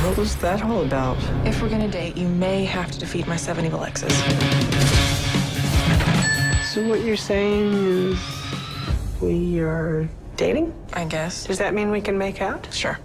What was that all about? If we're gonna date, you may have to defeat my 7 evil exes. So what you're saying is we are dating? I guess. Does that mean we can make out? Sure.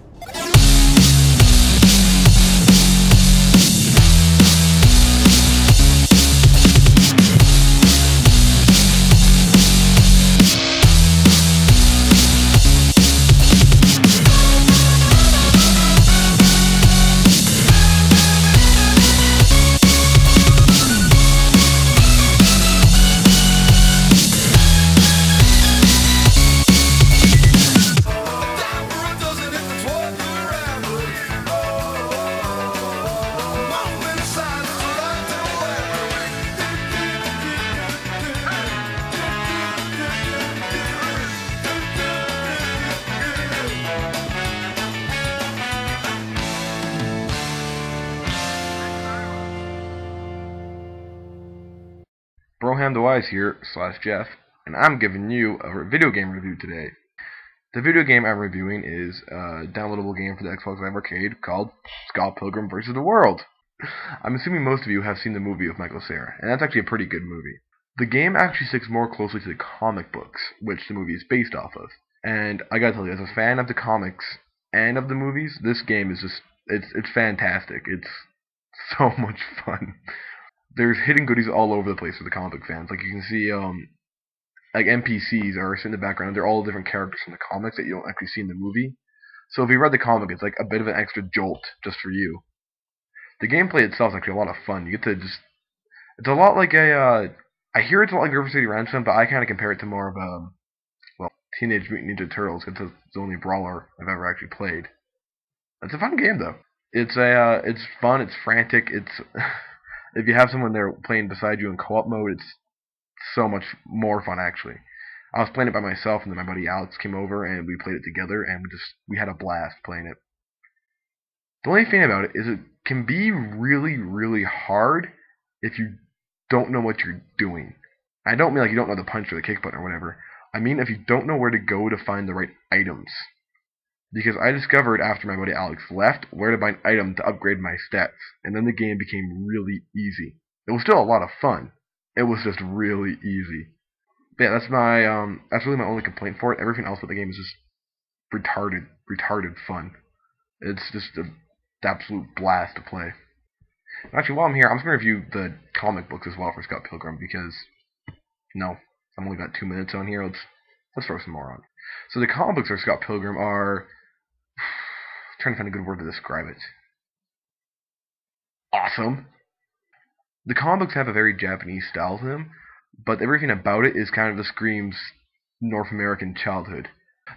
Broham the Wise here, /Jeff, and I'm giving you a video game review today. The video game I'm reviewing is a downloadable game for the Xbox Live Arcade called Scott Pilgrim vs. the World. I'm assuming most of you have seen the movie with Michael Cera, and that's actually a pretty good movie. The game actually sticks more closely to the comic books, which the movie is based off of. And I gotta tell you, as a fan of the comics and of the movies, this game is just, it's fantastic. It's so much fun. There's hidden goodies all over the place for the comic book fans. Like you can see, like NPCs are in the background. They're all different characters from the comics that you don't actually see in the movie. So if you read the comic, it's like a bit of an extra jolt just for you. The gameplay itself is actually a lot of fun. You get to just, it's a lot like a, I hear it's a lot like River City Ransom, but I kind of compare it to more of a, well, Teenage Mutant Ninja Turtles, because it's the only brawler I've ever actually played. It's a fun game though. It's fun. It's frantic. It's if you have someone there playing beside you in co-op mode, it's so much more fun actually. I was playing it by myself, and then my buddy Alex came over, and we played it together, and we had a blast playing it. The only thing about it is it can be really, really hard if you don't know what you're doing. I don't mean like you don't know the punch or the kick button or whatever. I mean if you don't know where to go to find the right items. Because I discovered after my buddy Alex left where to buy an item to upgrade my stats, and then the game became really easy. It was still a lot of fun. It was just really easy. But yeah, that's really my only complaint for it. Everything else about the game is just retarded fun. It's just an absolute blast to play. Actually, while I'm here, I'm just going to review the comic books as well for Scott Pilgrim, because, no, I've only got 2 minutes on here. Let's throw some more on. So the comic books for Scott Pilgrim are, trying to find a good word to describe it. Awesome. The comic books have a very Japanese style to them, but everything about it is kind of just screams North American childhood.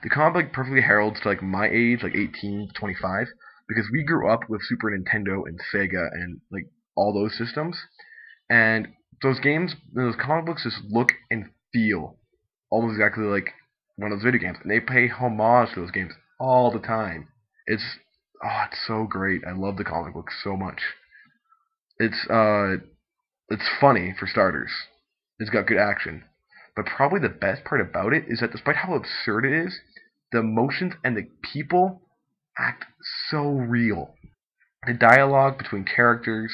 The comic book perfectly heralds to like my age, like 18 to 25, because we grew up with Super Nintendo and Sega and like all those systems, and those games, those comic books just look and feel almost exactly like one of those video games, and they pay homage to those games all the time. It's so great. I love the comic book so much. It's funny for starters. It's got good action, but probably the best part about it is that despite how absurd it is, the emotions and the people act so real. The dialogue between characters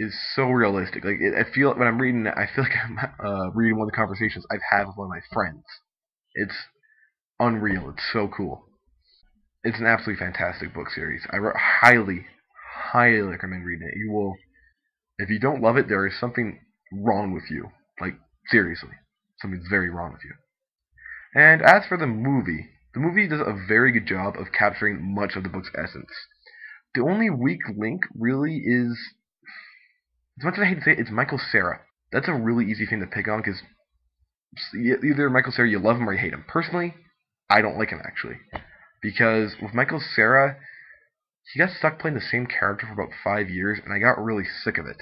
is so realistic. Like I feel when I'm reading it, I feel like I'm reading one of the conversations I've had with one of my friends. It's unreal. It's so cool. It's an absolutely fantastic book series. I highly recommend reading it. You will, if you don't love it, there is something wrong with you. Like, seriously. Something's very wrong with you. And as for the movie does a very good job of capturing much of the book's essence. The only weak link really is, as much as I hate to say it, it's Michael Cera. That's a really easy thing to pick on, because either Michael Cera, you love him or you hate him. Personally, I don't like him, actually. Because with Michael Cera, he got stuck playing the same character for about 5 years, and I got really sick of it.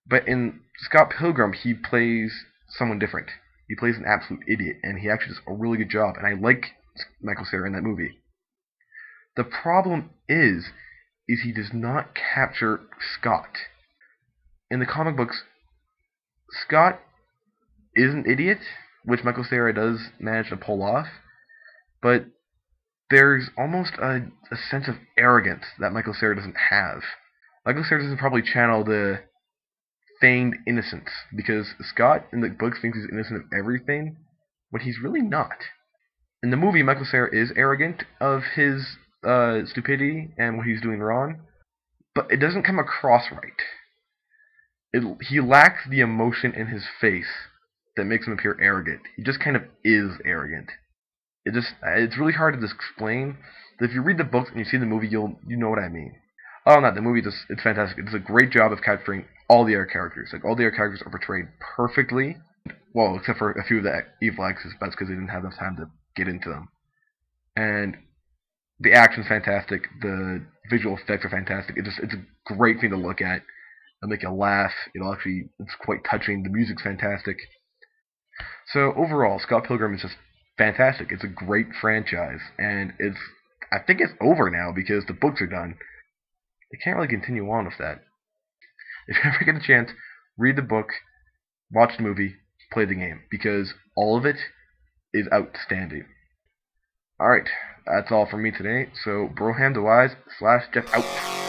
But in Scott Pilgrim, he plays someone different. He plays an absolute idiot, and he actually does a really good job, and I like Michael Cera in that movie. The problem is he does not capture Scott. In the comic books, Scott is an idiot, which Michael Cera does manage to pull off, but there's almost a sense of arrogance that Michael Cera doesn't have. Michael Cera doesn't probably channel the feigned innocence, because Scott in the books thinks he's innocent of everything, but he's really not. In the movie, Michael Cera is arrogant of his stupidity and what he's doing wrong, but it doesn't come across right. He lacks the emotion in his face that makes him appear arrogant. He just kind of is arrogant. It's really hard to explain. But if you read the books and you see the movie, you know what I mean. Other than that, the movie it's fantastic. It does a great job of capturing all the other characters. Like, all the other characters are portrayed perfectly. Well, except for a few of the evil exes. That's because they didn't have enough time to get into them. And the action's fantastic. The visual effects are fantastic. It's a great thing to look at. It'll make you laugh. It's quite touching. The music's fantastic. So overall, Scott Pilgrim is just fantastic. It's a great franchise, and I think it's over now because the books are done. They can't really continue on with that. If you ever get a chance, read the book, watch the movie, play the game, because all of it is outstanding. Alright, that's all from me today. So, Broham the Wise / Jeff out.